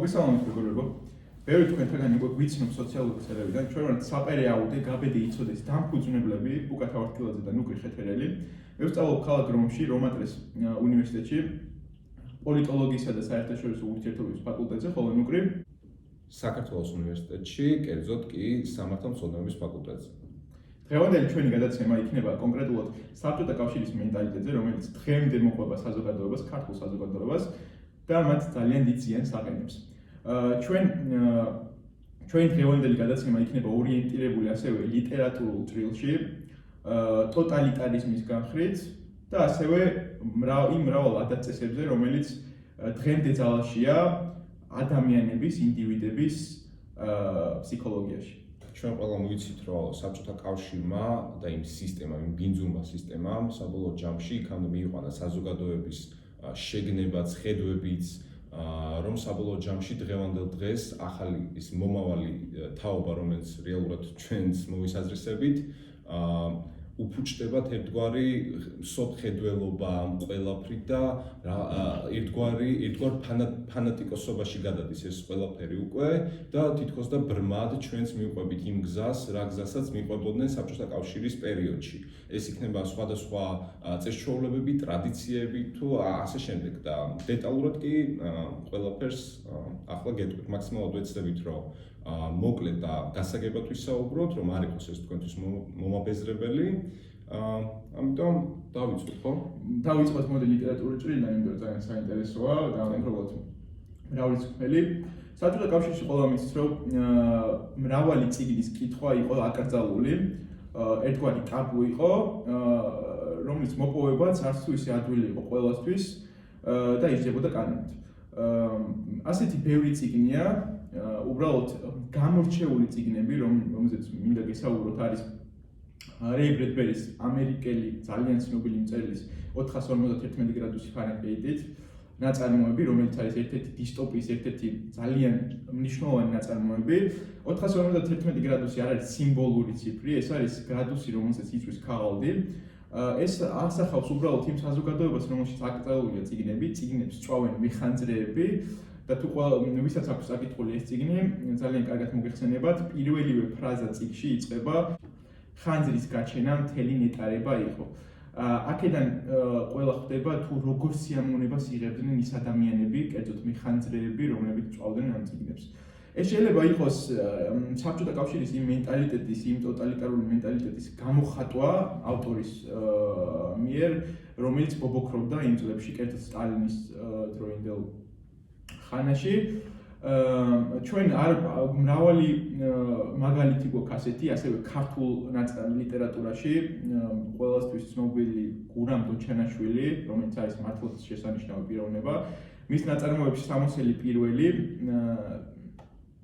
მოგესალმებით მეგობრებო. ბევრი თქვენთაგანი გვიცნობ სოციალური ქსელებიდან, ჩვენ ვართ საპერიაუდე გაბედი იცოდეს დამფუძნებლები უკა თავარტკილაძე და ნუკრი ხეთერელი. მე ვსწავლობ ქალაქ რომში, რომატრეს უნივერსიტეტში პოლიტოლოგიისა და საერთაშორისო ურთიერთობების ფაკულტეტზე, ხოლო ნუკრი საქართველოს უნივერსიტეტში, კერძოდ კი სამართალმცოდნეობის ფაკულტეტზე. დღევანდელი ჩვენი გადაცემა იქნება კონკრეტულად საბჭოთა კავშირის მენტალიტეტზე, რომელიც დღემდე მოყვება საზოგადოებას, ქართულ საზოგადოებას და მათ ძალიან დიდ ზიანს აყენებს. ჩვენ დღევანდელი გადაცემა იქნება ორიენტირებული ასევე ლიტერატურულ ჭრილში, ტოტალიტარიზმის განხრით და ასევე იმ მრავალ ადაწესებზე, რომელიც დღემდე ძალაშია ადამიანების, ინდივიდების ფსიქოლოგიაში. ჩვენ ყველამ ვიცით, რომ საბჭოთა კავშირმა და იმ სისტემამ, იმ ბინძურმა სისტემამ საბოლოო ჯამში იქამდე მიიყვანა საზოგადოების შეგნებაც, ხედვებიც, რომ საბოლოო ჯამში დღევანდელ დღეს ახალი ის მომავალი თაობა, რომელიც რეალურად ჩვენს მოვისაზრისებით, უფუჭდებათ ერთგვარი სოფხედველობა ყველაფრით და ერთგვარ ფანატიკოსობაში გადადის ეს ყველაფერი უკვე და თითქოს და ბრმად ჩვენს მიყვებით იმ გზას, რა გზასაც მიყვებოდნენ საბჭოთა კავშირის პერიოდში. ეს იქნება სხვადასხვა წესჩვეულებები, ტრადიციები თუ ასე შემდეგ და დეტალურად კი ყველაფერს ახლა გეტყვით. მაქსიმალურად ვეცდებით, რომ მოკლედ და გასაგებად ვისაუბროთ, რომ არ იყოს ეს თქვენთვის მომაბეზრებელი. ამიტომ დავიწყოთ, ხო? დავიწყოთ მოდი ლიტერატურის ჭრილიდან, იმიტომ რომ ძალიან საინტერესოა და უბრალოდ მრავალრიცხველი. საბჭოთა კავშირში ყველა მისცეს, რომ მრავალი წიგნის კითხვა იყო აკრძალული, ერთგვარი ტაბუ იყო, რომლის მოპოვებაც არც თუ ისე ადვილი იყო ყველასთვის და ისჯებოდა კანონით. ასეთი ბევრი წიგნია, უბრალოდ გამორჩეული წიგნები, რომელზეც მინდა გესაუბროთ, არის რეი ბრედბერის ამერიკელი ძალიან ცნობილი მწერლის 451 გრადუსი ფარენჰეიტით ნაწარმოები, რომელიც არის ერთ-ერთი დისტოპიის ერთ-ერთი ძალიან მნიშვნელოვანი ნაწარმოები. 451 გრადუსი არ არის სიმბოლური ციფრი, ეს არის გრადუსი, რომელსაც იწვის ქაღალდი. ეს ასახავს უბრალოდ იმ საზოგადოებას, რომელშიც აკრძალულია წიგნები, წიგნებს წვავენ მეხანძრეები და თუ ვისაც აქვს საკითხული ეს წიგნი, ძალიან კარგად მოგეხსენებათ, პირველივე ფრაზა წიგნში იწყება ხანძრის გაჩენა მთელი ნეტარება იყო. აქედან ყველა ხვდება თუ როგორ სიამოვნებას იღებდნენ ის ადამიანები, კერძოდ მეხანძრეები, რომლებიც წვავდნენ ამ წიგნებს. ეს შეიძლება იყოს საბჭოთა კავშირის იმ მენტალიტეტის, იმ ტოტალიტარული მენტალიტეტის გამოხატვა ავტორის მიერ, რომელიც ბობოქრობდა იმ წლებში, კერძოდ სტალინის დროინდელ ხანაში. ჩვენ მრავალი მაგალითი გვაქვს ასეთი, ასევე ქართულ ლიტერატურაში ყველასთვის ცნობილი გურამ დოჩანაშვილი, რომელიც არის მართლაც შესანიშნავი პიროვნება. მის ნაწარმოებში სამოსელი პირველი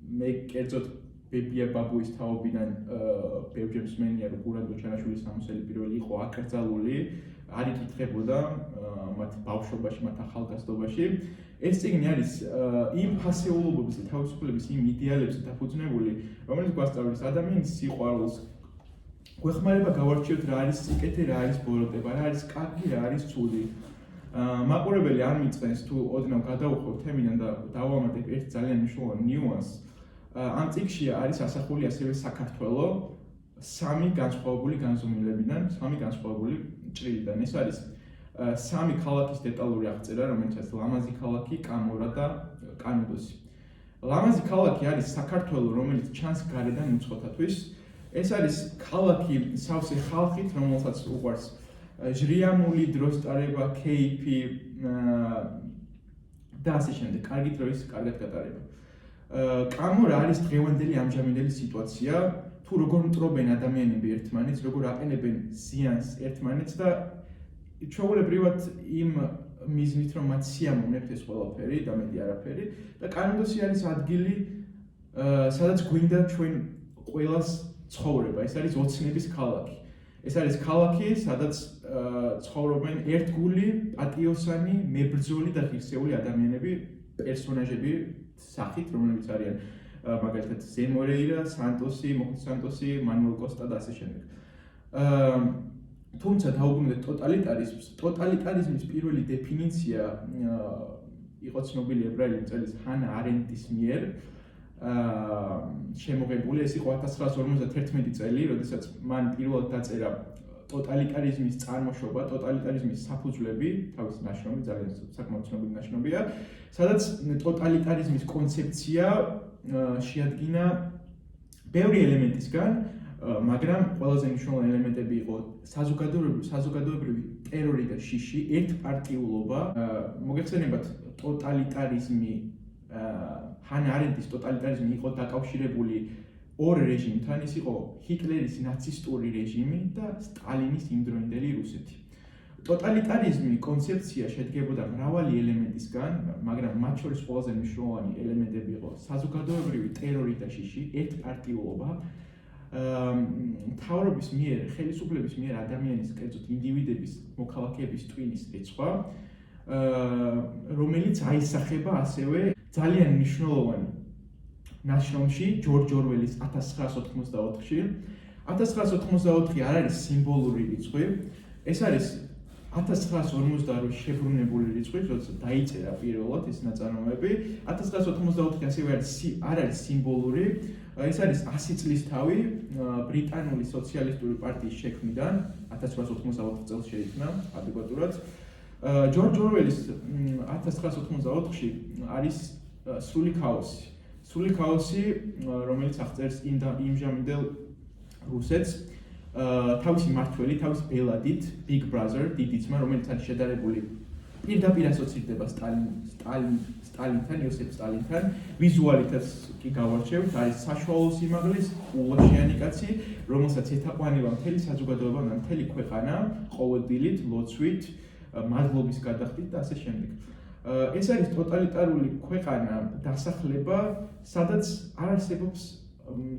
მე კერძოდ ბებია ბაბუის თაობიდან ბევრჯერ მსმენია, რომ გურამ დოჩანაშვილის სამოსელი პირველი იყო აკრძალული, არ იკითხებოდა მათ ბავშვობაში, მათ ახალგაზრდობაში. ეს წიგნი არის იმ ფასეულობების და თავისუფლების იმ იდეალებზე დაფუძნებული, რომელიც გვასწავლის ადამიანის სიყვარულს. გვეხმარება გავარჩიოთ რა არის სიკეთე, რა არის ბოროტება, რა არის კარგი, რა არის ცუდი. მაყურებელი არ მიწყენს თუ ოდნავ გადავუხო თემიდან და დავამატებ ერთ ძალიან მნიშვნელოვან ნიუანსს. ამ წიგნში არის ასახული ასევე საქართველო სამი განსხვავებული განზომილებიდან, სამი განსხვავებული ჭრილიდან. ეს არის სამი ქალაქის დეტალური აღწერა, რომელიც არის ლამაზი ქალაქი, კამორა და კანუდოსი. ლამაზი ქალაქი არის საქართველო, რომელიც ჩანს გარედან უცხოთათვის. ეს არის ქალაქი სავსე ხალხით, რომელსაც უყვარს ჟრიამული დროს ტარება, კეიფი და ასე შემდეგ, კარგი დროის კარგად გატარება. კამორა არის დღევანდელი ამჟამინდელი სიტუაცია, თუ როგორ მტრობენ ადამიანები ერთმანეთს, როგორ აყენებენ ზიანს ერთმანეთს და ჩვეულებრივად იმ მიზნით, რომ მათ სიამოვნებთ ეს ყველაფერი და მეტი არაფერი და კანუდოსი არის ადგილი, სადაც გვინდა ჩვენ ყველას ცხოვრება. ეს არის ოცნების ქალაქი. ეს არის ქალაქი, სადაც ცხოვრობენ ერთგული, პატიოსანი, მებრძოლი და ღირსეული ადამიანები, პერსონაჟები სახით, რომლებიც არიან მაგალითად ზენ მორეირა, სანტოსი, მოხუცი სანტოსი, მანუელ კოსტა და ასე შემდეგ. თუმცა დაუბრუნდეთ ტოტალიტარიზმს. ტოტალიტარიზმის პირველი დეფინიცია იყო ცნობილი ებრაელი მწერლის ჰანა არენდის მიერ შემოღებული. ეს იყო 1951 წელი, როდესაც მან პირველად დაწერა ტოტალიტარიზმის წარმოშობა, ტოტალიტარიზმის საფუძვლები, თავისი ნაშრომი, ძალიან საკმაოდ ცნობილი ნაშრომია, სადაც ტოტალიტარიზმის კონცეფცია შეადგინა ბევრი ელემენტისგან, მაგრამ ყველაზე მნიშვნელოვანი ელემენტები იყო საზოგადოებრივი ტერორი და შიში, ერთპარტიულობა, მოგეხსენებათ ტოტალიტარიზმი, ჰანა არენდის ტოტალიტარიზმი იყო დაკავშირებული ორ რეჟიმთან, ის იყო ჰიტლერის ნაცისტური რეჟიმი და სტალინის იმდროინდელი რუსეთი. ტოტალიტარიზმი კონცეფცია შედგებოდა მრავალი ელემენტისგან, მაგრამ მათ შორის ყველაზე მნიშვნელოვანი ელემენტები იყო საზოგადოებრივი ტერორი და შიში, ერთპარტიულობა, მთავრობის მიერ, ხელისუფლების მიერ ადამიანის, კერძოდ ინდივიდების, მოქალაქეების ტვინის რეცვა, რომელიც აისახება ასევე ძალიან მნიშვნელოვანი ნაშრომში ჯორჯ ორველის 1984-ში. 1984 არ არის სიმბოლური რიცხვი, ეს არის 1948 შებრუნებული რიცხვი, როდესაც დაიწერა პირველად ეს ნაწარმოები. 1984 ასევე არ არის სიმბოლური, ეს არის 100 წლის თავი ბრიტანული სოციალისტური პარტიის შექმნიდან 1884 წელს შეიქმნა ადეკვატურად. ჯორჯ ორველის 1984-ში არის სრული ქაოსი. სრული ქაოსი, რომელიც აღწერს იმჟამინდელ რუსეთს, თავისი მმართველი, თავისი ბელადით, Big Brother, დიდი ძმა, რომელიც არის შედარებული პირდაპირ ასოცირდება სტალინთან, იოსებ სტალინთან, ვიზუალითაც კი გავარჩევთ, არის საშუალო სიმაღლის, ულოშიანი კაცი, რომელსაც ეთაყვანება მთელი საზოგადოება, მთელი ქვეყანა, ყოველდღიურად, ლოცვით, მადლობის გადახდით და ასე შემდეგ. ეს არის ტოტალიტარული ქვეყანა, დასახლება, სადაც არ არსებობს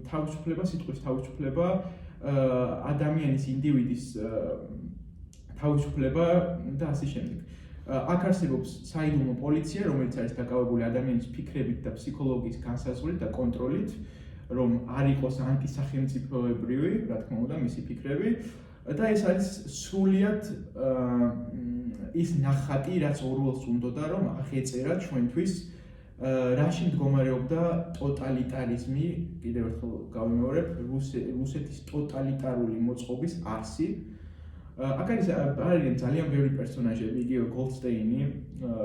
თავისუფლება, სიტყვის თავისუფლება, ადამიანის, ინდივიდის თავისუფლება და ასე შემდეგ. აქ არსებობს საიდუმლო პოლიცია, რომელიც არის დაკავებული ადამიანის ფიქრებით და ფსიქოლოგიის განსაზღვრით და კონტროლით, რომ არ იყოს ანტისახელმწიფოებრივი, რა თქმა უნდა, მისი ფიქრები და ეს არის სრულიად ის ნახატი, რაც ორველს უნდოდა, რომ აღეწერა ჩვენთვის რაში მდგომარეობდა ტოტალიტარიზმი, კიდევ ერთხელ გავიმეორებ, რუსეთის ტოტალიტარული მოწყობის არსი. აქ არის ძალიან ბევრი პერსონაჟები, იგივე გოლდსტეინი,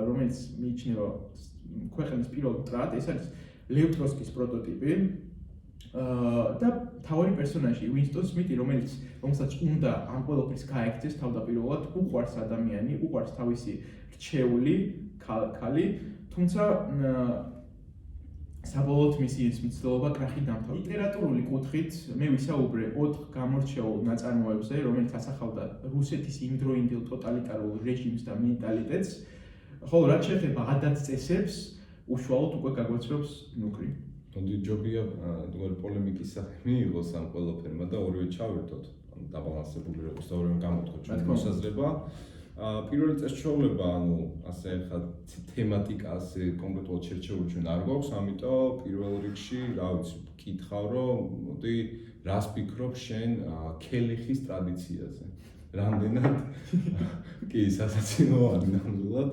რომელიც მიიჩნევა ქვეყნის პირველ მტრად, ეს არის ლევ ტროცკის პროტოტიპი. და თავი პერსონაჟი უინსტონ სმითი, რომელსაც უნდა ამ ყველაფრის გაექცეს თავდაპირველად, უყვარს ადამიანი, უყვარს თავისი რჩეული ქალი, თუმცა საბოლოოდ მისი მცდელობა კრახი დამთავრდა. ლიტერატურული კუთხით მე ვისაუბრე 4 გამორჩეულ ნაწარმოებზე, რომელიც ასახავდა რუსეთის იმდროინდელ ტოტალიტარულ რეჟიმს და მენტალიტეტს, ხოლო რაც შეეხება ადათ-წესებს, უშუალოდ უკვე გაგვეცრობს ნუკრი. მოდი ჯობია თქვენ პოლემიკის სახე მიიღოს ამ ყველაფერმა და ორივე ჩავერთოთ, დაბალანსებული როგორც და ორივე გამოთქვა ჩვენი მოსაზრება. პირველი წესჩვეულება, ასე ხა თემატიკა ასე კონკრეტულად შერჩეული ჩვენ არ გვაქვს, ამიტომ პირველ რიგში, რა ვიცი, ვკითხავ, რომ მოდი რას ფიქრობ შენ ქელიხის ტრადიციაზე. რამდენად კი სასაცილოა ნამდვილად.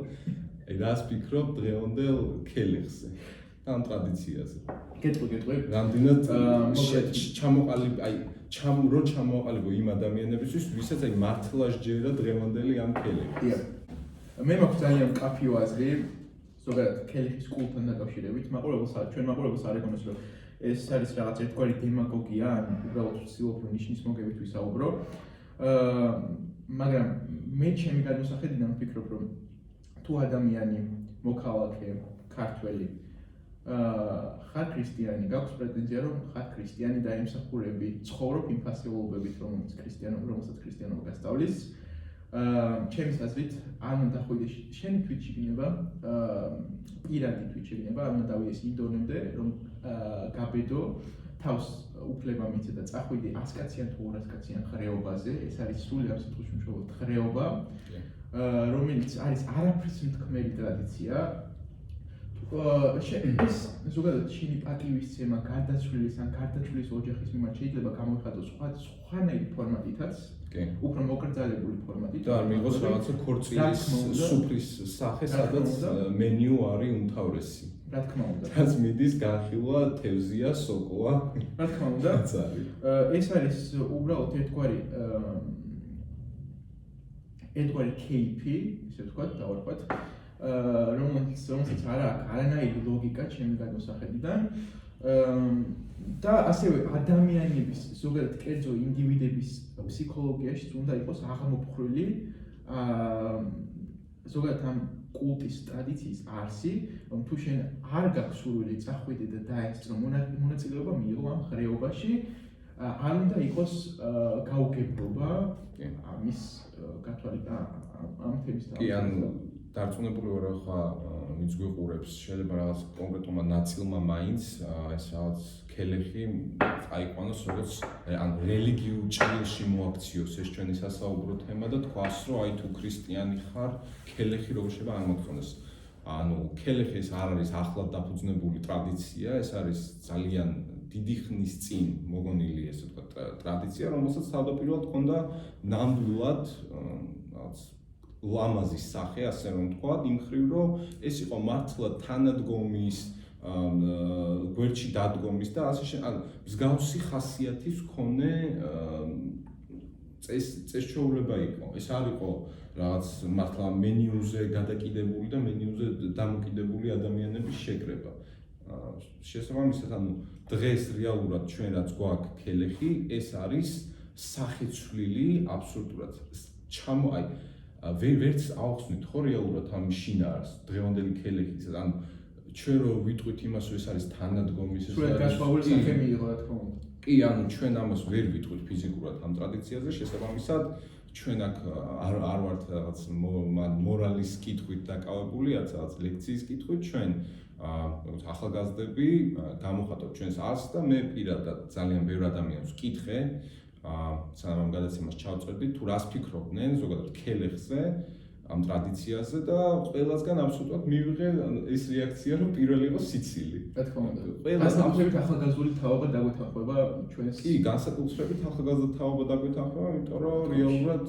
რას ფიქრობ დღევანდელ ქელიხზე? ამ ტრადიციაზე. გეტყვი. რამდენად ჩამოყალიბო იმ ადამიანებისთვის, ვისაც აი მართლა სჯერა დღევანდელი ამ ქელიხი. მე მაქვს ძალიან მკაფიო აზრი, ზოგადად ქელიხის კულტთან დაკავშირებით, ჩვენ მაყურებელს არ ეკონოს, რომ ეს არის რაღაც ერთგვარი დემაგოგია, ან უბრალოდ ვცდილობ რომ ნიშნის მოგებით ვისაუბრო. მაგრამ მე ჩემი გადმოსახედიდან ვფიქრობ, რომ თუ ადამიანი, მოქალაქე, ქართველი ხარ ქრისტიანი, გაქვს პრეტენზია, რომ ხარ ქრისტიანი და ემსახურები, ცხოვრობ იმ ფასეულობებით, რომელსაც ქრისტიანობა გასწავლის. ჩემი აზრით, არ უნდა ხვიდეს შენი თვით შეგინება, პირადი თვით შეგინება, არ უნდა დავიდეს იმ დონემდე, რომ გაბედო, თავს უფლება მიცე და წახვიდე 100 კაციან თუ 200 კაციან ხრეობაზე, ეს არის სრული ამ სიტყვის მნიშვნელობით ხრეობა, რომელიც არის არაფრის მთქმელი ტრადიცია. ეს ზოგადად ჩინი პატივისცემა გარდაცვლილის ან გარდაცვლილის ოჯახის მიმართ შეიძლება გამოიხატოს სხვანაირი ფორმატითაც, კი. უფრო მოკრძალებული ფორმატით. და არ მიიღოს რაღაცა ქორწილის სუფრის სახე, სადაც მენიუ არის უმთავრესი. რა თქმა უნდა. რაც მიდის განხილვა, თევზია, სოკოა. რა თქმა უნდა. ეს არის უბრალოდ ერთგვარი KP, ისე ვთქვათ, დავარქვათ. რომელსაც არ აქვს არანაირი ლოგიკა ჩემი გადმოსახედიდან და ასევე ადამიანების ზოგადად კერძო ინდივიდების ფსიქოლოგიაში უნდა იყოს აღმოფხრილი ზოგადად ამ კულტის ტრადიციის არსი, რომ თუ შენ არ გაქვს სურვილი წახვიდე და დაესწრო მონაწილეობა მიიღო ამ ხრეობაში, არ უნდა იყოს გაუგებრობა ამის გათვალისწინება ამ თემის დარწმუნებული ვარ, ხა ვინც გვიყურებს, შეიძლება რაღაც კონკრეტულმა ნაწილმა მაინც ეს რაღაც ქელეხი აიყვანოს როგორც ან რელიგიურ ჭრილში მოაქციოს ეს ჩვენი სასაუბრო თემა და თქვას, რომ აი თუ ქრისტიანი ხარ, ქელეხი როგორ შეიძლება აღმოჩნდეს. ანუ ქელეხი ეს არ არის ახლად დაფუძნებული ტრადიცია, ეს არის ძალიან დიდი ხნის წინ მოგონილი ესე ვთქვათ ტრადიცია, რომელსაც თავდაპირველად ჰქონდა ნამდვილად რაღაც ლამაზის სახე, ასე რომ ვთქვათ, იმ მხრივ, რომ ეს იყო მართლა თანადგომის, გვერდში დადგომის და ასე ან მსგავსი ხასიათის მქონე წესჩვეულება იყო. ეს არ იყო რაღაც მართლა მენიუზე გადაკიდებული და მენიუზე დამოკიდებული ადამიანების შეკრება. შესაბამისად, ანუ დღეს რეალურად ჩვენ რაც გვაქვს ქელეხი, ეს არის სახეცვლილი აბსოლუტურად აი ვერც ავხსნით ხო რეალურად ამ შინაარს დღევანდელი ქელეხის ან ჩვენ რო ვიტყვით იმას რომ ეს არის თანადგომის ეს არის გასვაველი სახე მიიღო რა თქმა უნდა. კი, ანუ ჩვენ ამას ვერ ვიტყვით ფიზიკურად ამ ტრადიციაზე, შესაბამისად ჩვენ აქ არ ვართ რაღაც მორალის კითხვით დაკავებული, რაღაც ლექციის კითხვით, ჩვენ როგორც ახალგაზრდები გამოხატავთ ჩვენს არსს და მე პირადად ძალიან ბევრ ადამიანს ვკითხე სანამ ამ გადაცემას ჩავწვევდი, თუ რას ფიქრობდნენ ზოგადად ქელეხზე, ამ ტრადიციაზე და ყველასგან აბსოლუტურად მივიღე ეს რეაქცია, რომ პირველი იყო სიცილი. რა თქმა უნდა. განსაკუთრებით ახალგაზრდული თაობა დაგვეთანხმება ჩვენს. კი, განსაკუთრებით ახალგაზრდა თაობა დაგვეთანხმება, იმიტომ რომ რეალურად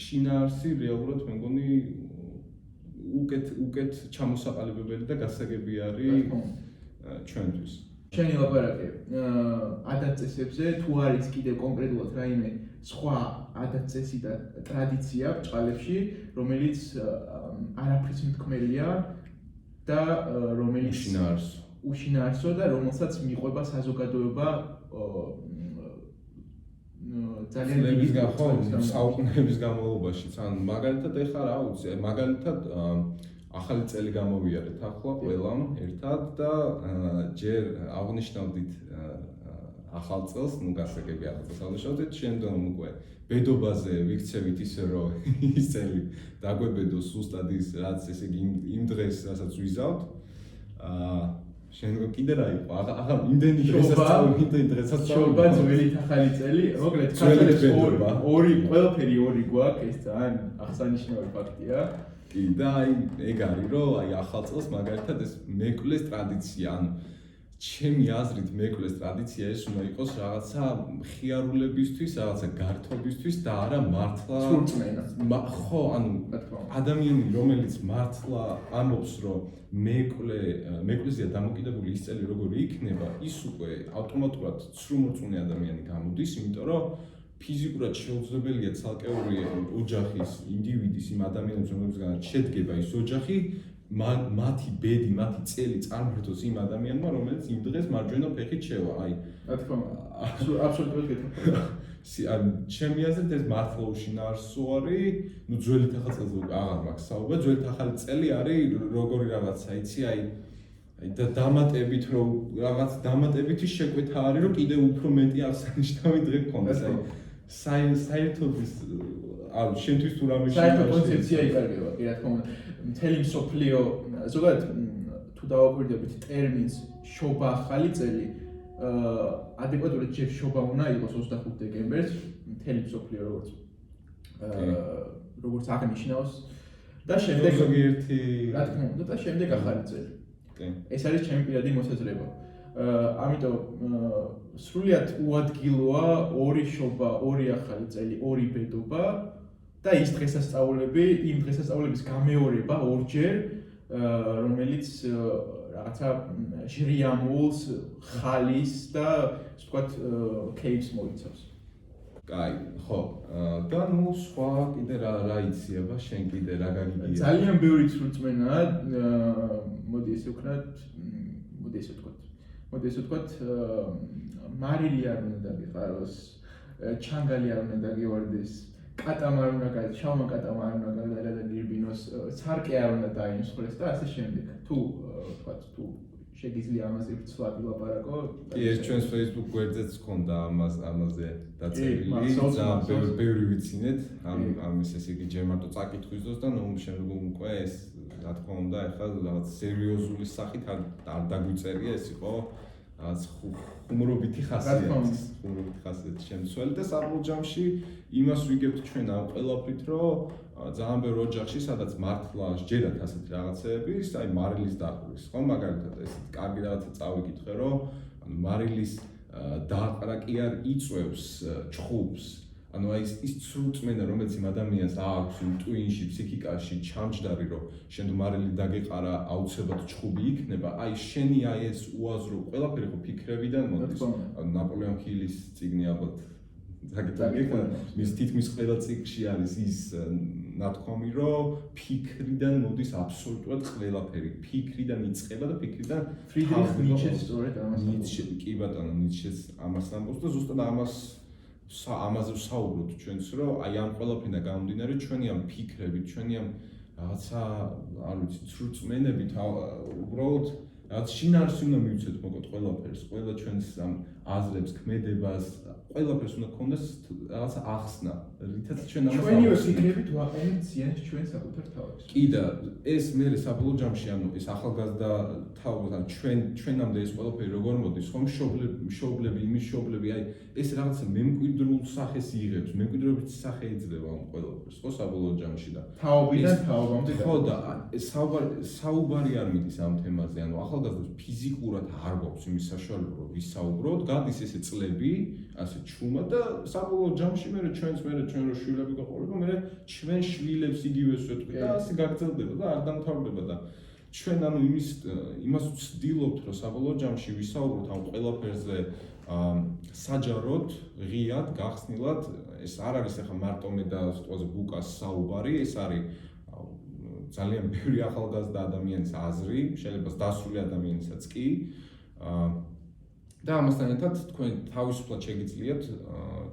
შინაარსი რეალურად მე მგონი უკეთ ჩამოსაყალიბებელი და გასაგები არის ჩვენთვის. შენი ლაპარაკი ადათ-წესებზე თუ არის კიდევ კონკრეტულად რაიმე სხვა ადათ-წესი და ტრადიცია ბჭყალებში, რომელიც არაფრის მთქმელია და რომელიც უშინაარსო და რომელსაც მიყვება საზოგადოება ძალიან დიდი საუკუნეების განმავლობაში. ან მაგალითად ეხლა რა ვიცი, მაგალითად ახალი წელი გამოვიარეთ ახლა ყველამ ერთად და ჯერ აღნიშნავდით ახალ წელს, ნუ გასაგები ახალ წელს აღნიშნავდით, შემდგომ უკვე ბედობაზე ვიქცევით ისე რომ ის წელი დაგვებედოს ზუსტად ის რაც ესე იგი იმ დღეს რასაც ვიზავთ. შემდგომ კიდე რა იყო? ახლა იმდენი დღესაც შობა ძველით ახალი წელი, მოკლედ ქართველებს ორი ყველაფერი ორი გვაქვს, ეს ძალიან აღსანიშნავი ფაქტია. და აი ეგ არის რომ აი ახალ წელს მაგალითად ეს მეკვლეს ტრადიცია, ანუ ჩემი აზრით მეკვლეს ტრადიცია ეს უნდა იყოს რაღაცა მხიარულებისთვის, რაღაცა გართობისთვის და არა მართლა სულწმენა. ხო, ანუ ადამიანი რომელიც მართლა ამბობს რომ მეკლეზეა დამოკიდებული ის წელი როგორი იქნება, ის უკვე ავტომატურად სრულმორწმუნე ადამიანი გამოდის, იმიტომ რომ ფიზიკურად შეუძლებელია ცალკეული ოჯახის ინდივიდის იმ ადამიანებს, რომლებისგანაც შედგება ის ოჯახი, მათი ბედი, მათი წელი წარმართოს იმ ადამიანმა, რომელიც იმ დღეს მარჯვენა ფეხით შევა. აი, რა თქმა უნდა, აბსოლუტურად გეთანხმება. ჩემი აზრით ეს მართლა უშინაარსო არის, ნუ ძველით ახალ წელს აღარ მაქვს საუბარი, ძველით ახალი წელი არის როგორი რაღაცა, იცი, აი და დამატებით რომ რაღაც დამატებითი შეკვეთა არის, რომ კიდევ უფრო მეტი აღსანიშნავი დღე გქონდეს. აი საერთოდ ის შენთვის თუ რამე საერთო კონცეფცია იკარგება, კი რა თქმა უნდა. მთელი მსოფლიო ზოგადად თუ დავაკვირდებით ტერმინს შობა ახალი წელი, ადეკვატურად ჯერ შობა უნდა იყოს 25 დეკემბერს, მთელი მსოფლიო როგორც აღნიშნავს და შემდეგ ზოგიერთი რა თქმა უნდა და შემდეგ ახალი წელი. ეს არის ჩემი პირადი მოსაზრება. ამიტომ სრულიად უადგილოა ორი შობა, ორი ახალი წელი, ორი ბედობა და ის დღესასწაულები, იმ დღესასწაულების გამეორება ორჯერ, რომელიც რაღაცა ჟრიამულს, ხალის და ასე ვთქვათ, კეიფს მოიცავს. კაი, ხო. და ნუ სხვა კიდე რა იციება, შენ კიდე რა გაგიგია? ძალიან ბევრი ცრუწმენაა, მოდი ესე ვქნათ, მოდი ესე ვთქვათ, მარილი არ უნდა დაგიყაროს, ჩანგალი არ უნდა დაგივარდეს, კატამ არ უნდა შავმა კატამ არ უნდა გადაგირბინოს, ცარკე არ უნდა დაიმსხვრეს და ასე შემდეგ. თუ ვთქვათ, თუ შეგიძლია ამაზე ვცვლად ვილაპარაკო. კი, ეს ჩვენს Facebook გვერდზეც ჰქონდა ამაზე დაწერილი. ძალიან ბევრი ვიცინეთ. ამის ესე იგი ჯერ მარტო წაკითხვის დროს და ნუ შემდეგ უკვე ეს რა თქმა უნდა, ახლა რაღაც სერიოზული სახით არ დაგვიწერია, ეს იყო რაღაც ხუმრობითი ხასიათის შემცველი და საბოლოო ჯამში იმას ვიგებთ ჩვენ ამ ყველაფრით, რომ ძალიან ბევრ ოჯახში, სადაც მართლა სჯერათ ასეთი რაღაცეები, აი მარილის დაყრის, ხო, მაგალითად ეს კარგი რაღაცა წავიკითხე, რომ მარილის დაყრა კი არ იწვევს ჩხუბს. ანუ აი ის ცრუწმენა, რომელიც იმ ადამიანს აქვს იმ ტვინში, ფსიქიკაში ჩამჯდარი, რომ შენ თუ მარილი დაგეყარა, აუცილებლად ჩხუბი იქნება, აი შენი აი ეს უაზრო ყველაფერი ხო ფიქრებიდან მოდის. ნაპოლეონ ჰილის წიგნი ალბათ დაგეკითხა, მის თითქმის ყველა წიგნში არის ის ნათქვამი, რომ ფიქრიდან მოდის აბსოლუტურად ყველაფერი. ფიქრიდან იწყება და ფიქრიდან ფრიდრიხ ნიცშე სწორედ ამას ნიცშე, კი ბატონო, ნიცშეს ამას ამბობს და ზუსტად ამაზე ვსაუბრობთ ჩვენც, რომ აი ამ ყველაფრიდან გამომდინარე ჩვენი ამ ფიქრებით, ჩვენი ამ რაღაცა, არ ვიცი, ცრუწმენებით უბრალოდ რაც შინაარსი უნდა მივცეთ მოკლედ ყველაფერს, ყველა ჩვენს ამ აზრებს, ქმედებას, ყველაფერს უნდა გქონდეს რაღაცა ახსნა, რითაც ჩვენ ამას ჩვენივე ფიქრებით ვაყენებთ ზიანს ჩვენ საკუთარ თავს. კი და ეს მე საბოლოო ჯამში, ანუ ეს ახალგაზრდა თაობა, ჩვენამდე ეს ყველაფერი როგორ მოდის, ხომ მშობლები, იმის მშობლები, აი ეს რაღაცა მემკვიდრულ სახეს იღებს, მემკვიდრეობის სახე იძლევა ამ ყველაფერს, ხო საბოლოო ჯამში და თაობიდან თაობამდე. ხო და საუბარი არ მიდის ამ თემაზე, ანუ ახალგაზრდებს ფიზიკურად არ გვაქვს იმის საშუალება, რომ ვისაუბროთ, გადის ესე წლები, ასე ჩუმა და საბოლოო ჯამში მე ჩვენ რო შვილები გაყოლება, მე ჩვენ შვილებს იგივეს ვეთქვი და ასე გაგრძელდება და არ დამთავრდება და ჩვენ ანუ იმას ვცდილობთ, რომ საბოლოო ჯამში ვისაუბროთ ამ ყველაფერზე საჯაროდ, ღიად, გახსნილად, ეს არ არის ახლა მარტო მე და სიტყვაზე ბუკას საუბარი, ეს არის ძალიან ბევრი ახალგაზრდა ადამიანის აზრი, შეიძლება დასრული ადამიანისაც კი. და ამასთან ერთად თქვენ თავისუფლად შეგიძლიათ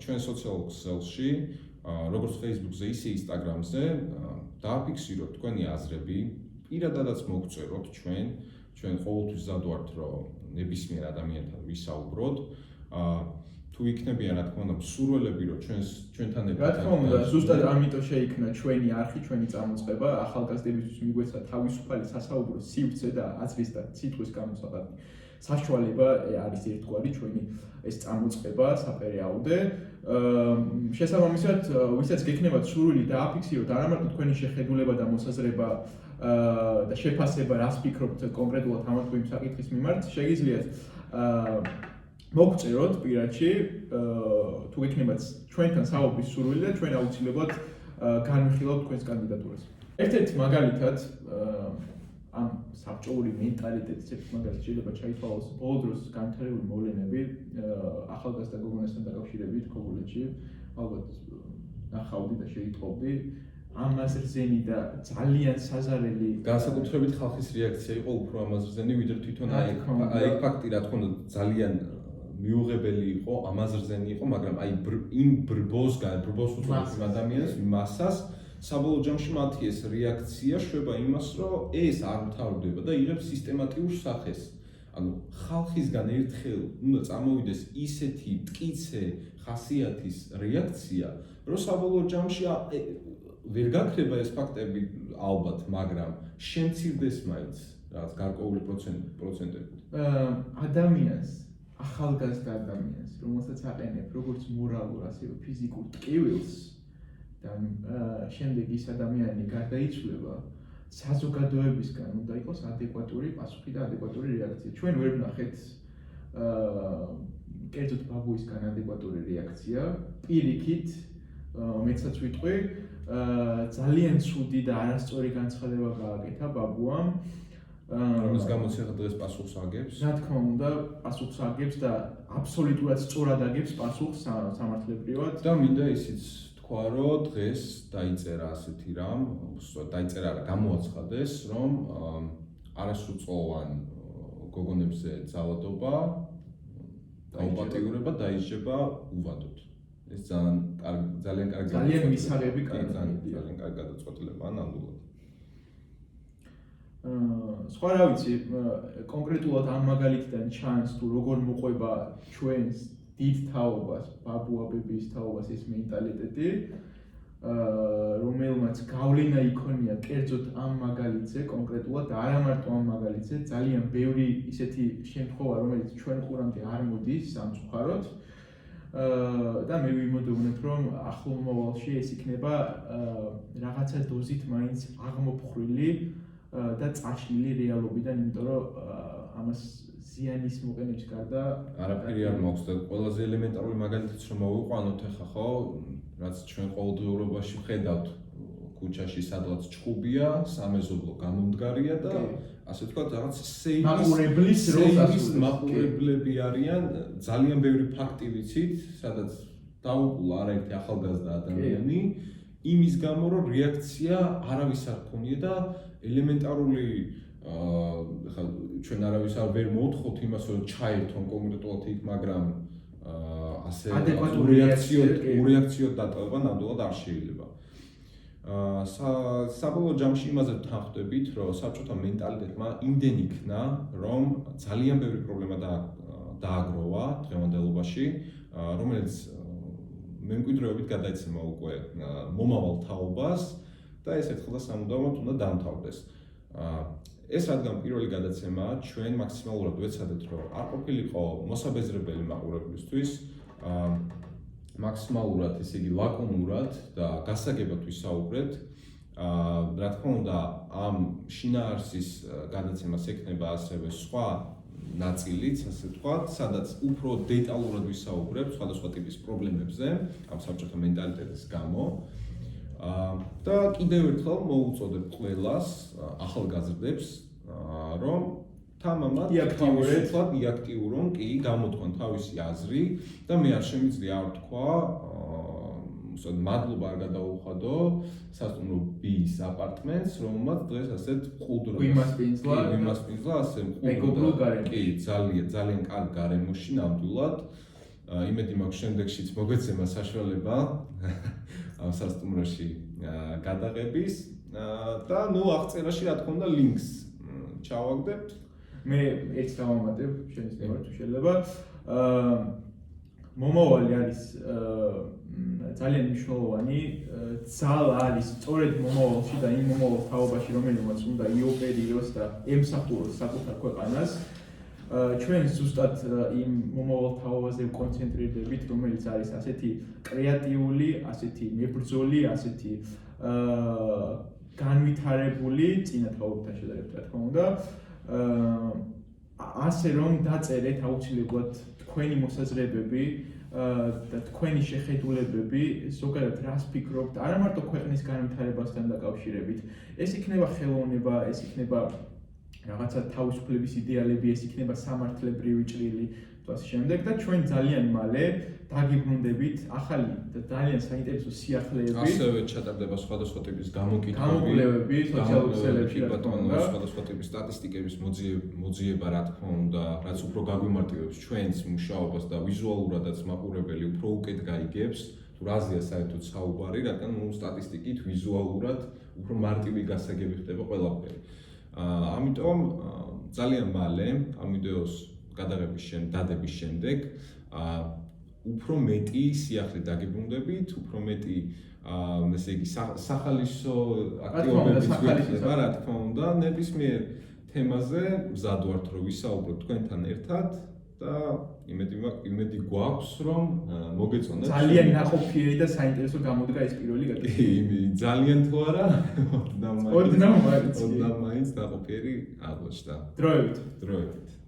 ჩვენ სოციალურ ქსელში, როგორც Facebook-ზე, ისე Instagram-ზე დააფიქსიროთ თქვენი აზრები, პირადადაც მოგწეროთ ჩვენ ყოველთვის ზად ვართ, რომ ნებისმიერ ადამიანთან ვისაუბროთ. თუ იქნებიან, რა თქმა უნდა, მსურველები, რომ ჩვენთან ერთად. რა თქმა უნდა, ზუსტად ამიტომ შეიქმნა ჩვენი არხი, ჩვენი წამოწყება, ახალგაზრდებისთვის მიგვეცა თავისუფალი სასაუბრო სივრცე და აზრის და სიტყვის გამოსაყრელი საშუალება არის ერთგვარი ჩვენი ეს წამოწყება საპერიოდე. შესაბამისად, ვისაც გექნებათ სურვილი დააფიქსიროთ არა მარტო თქვენი შეხედულება და მოსაზრება და შეფასება, რას ფიქრობთ კონკრეტულად ამ თუ იმ საკითხის მიმართ, შეგიძლიათ მოგწეროთ პირადში, თუ გექნებათ ჩვენთან საუბრის სურვილი და ჩვენ აუცილებლად განვიხილავთ თქვენს კანდიდატურას. ერთ-ერთი მაგალითად ამ საბჭოური მენტალიტეტის ერთ მაგალითად შეიძლება ჩაითვალოს ბოლო დროს განვითარებული მოვლენები ახალგაზრდა გოგონასთან დაკავშირებით ქობულეთში, ალბათ ნახავდი და შეიტყობდი. ამაზრზენი და ძალიან საზარელი განსაკუთრებით ხალხის რეაქცია იყო უფრო ამაზრზენი, ვიდრე თვითონ აი ფაქტი რა თქმა უნდა ძალიან მიუღებელი იყო, ამაზრზენი იყო, მაგრამ აი იმ ბრბოს უწოდებს ადამიანს, მასას საბოლოო ჯამში მათი ეს რეაქცია შვება იმას, რომ ეს არ მთავრდება და იღებს სისტემატიურ სახეს. ანუ ხალხისგან ერთხელ უნდა წამოვიდეს ისეთი მტკიცე ხასიათის რეაქცია, რომ საბოლოო ჯამში ვერ გაქრება ეს ფაქტები ალბათ, მაგრამ შემცირდეს მაინც რაღაც გარკვეული პროცენტებით. ადამიანს, ახალგაზრდა ადამიანს, რომელსაც აყენებ როგორც მორალურ, ასევე ფიზიკურ ტკივილს და შემდეგ ის ადამიანი გარდაიცვლება, საზოგადოებისგან უნდა იყოს ადეკვატური პასუხი და ადეკვატური რეაქცია. ჩვენ ვერ ვნახეთ კერძოდ ბაბუისგან ადეკვატური რეაქცია. პირიქით, მეცაც ვიტყვი, ძალიან ცუდი და არასწორი განცხადება გააკეთა ბაბუამ. რომლის გამოც ახლა დღეს პასუხს აგებს. რა თქმა უნდა, პასუხს აგებს და აბსოლუტურად სწორად აგებს პასუხს სამართლებრივად. და მინდა ისიც თქვა, რომ დღეს დაიწერა ასეთი რამ, დაიწერა არა, გამოაცხადეს, რომ არასრულწლოვან გოგონებზე ძალადობა, გაუპატიურება დაიჯება უვადოდ. ეს ძალიან კარგი ძალიან მისაღები ძალიან კარგი გადაწყვეტილებაა ნამდვილად. სხვა რა ვიცი, კონკრეტულად ამ მაგალითიდან ჩანს თუ როგორ მოყვება ჩვენს დიდ თაობას, ბაბუაბების თაობას ეს მენტალიტეტი, რომელმაც გავლენა იქონია კერძოდ ამ მაგალითზე კონკრეტულად და არა მარტო ამ მაგალითზე, ძალიან ბევრი ისეთი შემთხვევა, რომელიც ჩვენ ყურამდე არ მოდის სამწუხაროდ. და მე ვიმოდოვნებ, რომ ახლო მომავალში ეს იქნება რაღაცა დოზით მაინც აღმოფხრილი და წაშლილი რეალობიდან, იმიტომ რომ ამას ზიანის მოყენების გარდა არაფერი არ მაქვს და ყველაზე ელემენტარული მაგალითიც რომ მოვიყვანოთ ახლა ხო, რაც ჩვენ ყოველდღიურობაში ვხედავთ ქუჩაში, სადღაც ჭხუბია, სამეზობლო გამომდგარია და ასე ვთქვათ, რაღაც მაყურებლის როლს ასრულებს. მაყურებლები არიან ძალიან ბევრი ფაქტი ვიცით, სადაც დაუყულა არაერთი ახალგაზრდა ადამიანი, იმის გამო რომ რეაქცია არავის არ ქონია და ელემენტარული ახლა ჩვენ არავის არ ვერ მოვთხოვთ იმას რომ ჩაერთონ კონკრეტულად იქ, მაგრამ ასე რეაქციო დატოვება ნამდვილად არ შეიძლება. საბოლოო ჯამში იმაზე ვთანხმდებით, რომ საბჭოთა მენტალიტეტმა იმდენი იქნა, რომ ძალიან ბევრი პრობლემა დააგროვა დღევანდელობაში, რომელიც მემკვიდრეობით გადაეცემა უკვე მომავალ თაობას და ეს ერთხელ და სამუდამოდ უნდა დამთავრდეს. ეს რადგან პირველი გადაცემა ჩვენ მაქსიმალურად ვეცადეთ, რომ არ ყოფილიყო მოსაბეზრებელი მაყურებლისთვის, მაქსიმალურად ესე იგი ლაკონურად და გასაგებად ვისაუბრეთ. რა თქმა უნდა, ამ შინაარსის გადაცემას ექნება ასევე სხვა ნაწილიც, ასე ვთქვათ, სადაც უფრო დეტალურად ვისაუბრებთ სხვადასხვა ტიპის პრობლემებზე, ამ საბჭოთა მენტალიტეტის გამო. და კიდევ ერთხელ მოვუწოდებ ყველას, ახალგაზრდებს, რომ თამამად იაქტიურონ, კი, გამოთქვან თავისი აზრი და მე არ შემიძლია არ ვთქვა, მადლობა არ გადაუხადო სასტუმრო B-ის აპარტმენტს, რომელმაც დღეს ასეთ მყუდრო გვიმასპინძლა, ასე მყუდრო კი, ძალიან კარგ გარემოში ნამდვილად. იმედი მაქვს შემდეგშიც მოგეცემა საშუალება ამ სასტუმროში გადაღების და ნუ აღწერაში რა თქმა უნდა ლინკს ჩავაგდებთ. მე ერთ დავამატებ შენის ნებარ თუ შეიძლება. მომავალი არის ძალიან მნიშვნელოვანი, ძალ არის სწორედ მომავალში და იმ მომავალ თაობაში, რომელმაც უნდა იოპერიოს და ემსახუროს საკუთარ ქვეყანას. ჩვენ ზუსტად იმ მომავალ თაობაზე ვკონცენტრირდებით, რომელიც არის ასეთი კრეატიული, ასეთი მებრძოლი, ასეთი განვითარებული წინა თაობთან შედარებით, რა თქმა უნდა. ასე რომ დაწერეთ აუცილებლად თქვენი მოსაზრებები და თქვენი შეხედულებები, ზოგადად რას ფიქრობთ, არა მარტო ქვეყნის განვითარებასთან დაკავშირებით. ეს იქნება ხელოვნება, ეს იქნება რაღაცა თავისუფლების იდეალები, ეს იქნება სამართლებრივი ჭრილი და ასე შემდეგ და ჩვენ ძალიან მალე დაგიბრუნდებით ახალი და ძალიან საინტერესო სიახლეები. ასევე ჩატარდება სხვადასხვა ტიპის გამოკითხვები, სოციალურ ქსელებში, სხვადასხვა ტიპის სტატისტიკების მოძიება, რა თქმა უნდა, რაც უფრო გაგვიმარტივებს ჩვენს მუშაობას და ვიზუალურადაც მაყურებელი უფრო უკეთ გაიგებს, თუ რაზეა საერთოდ საუბარი, რადგან სტატისტიკით ვიზუალურად უფრო მარტივი გასაგები ხდება ყველაფერი. ამიტომ ძალიან მალე ამ ვიდეოს გადაღების დადების შემდეგ უფრო მეტი სიახლე დაგიბრუნდებით, უფრო მეტი ესე იგი სახალისო აქტივობების გვექნება, რა თქმა უნდა, ნებისმიერ თემაზე მზად ვართ რომ ვისაუბროთ თქვენთან ერთად და იმედი გვაქვს რომ მოგეწონათ. ძალიან ნაყოფიერი და საინტერესო გამოდგა ეს პირველი კი, ძალიან თუ არა, ოდნავ მაინც ოდნავ მაინც ნაყოფიერი აღმოჩნდა. დროებით. დროებით.